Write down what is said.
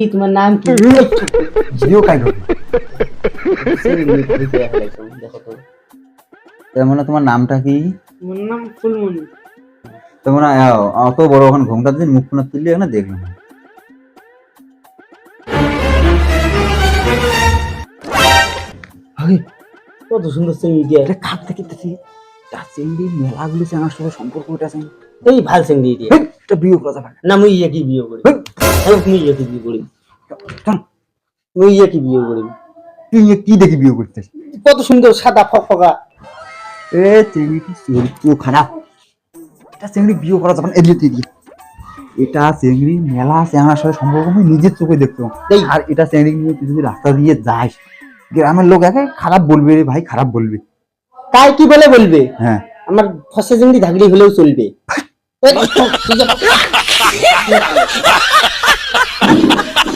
কি তোমার নাম কি? ভিডিও কাই করবে দেখো তো, তার মানে তোমার নামটা কি? আমার নাম ফুলমণি। তোমার অত বড় ওখানে ঘুমটা দিয়ে মুখ না তুললে না দেখলাম। কত সুন্দর চিংড়ি দিয়ে, এটা খাপ থেকে দেখি তার চিংড়ি মেলাগুলি চেনার সাথে সম্পর্ক এটা আছে। এই ভাল চিংড়ি দিয়ে এটা বিয়ে করা যাবে না, মুই কি বিয়ে করি? মুই কি বিয়ে করি? না। মুই কি বিয়ে করি? তুই কি দেখি বিয়ে করতেছ? কত সুন্দর সাদা ফকফকা। এ চিংড়িটি চরিত্র খারাপ, এটা চিংড়ি বিয়ে করা যাবে না। এদিকে দিয়ে এটা চিংড়ি মেলা চেনার সাথে সম্পর্ক আমি নিজের চোখে দেখতে পাবো। আর এটা চিংড়ি নিয়ে তুই যদি রাস্তা দিয়ে যাস, গ্রামের লোক একে খারাপ বলবে রে ভাই, খারাপ বলবে। তাই কি বলে বলবে? হ্যাঁ, আমার ফসে চিংড়ি ধাগড়ি হলেও চলবে।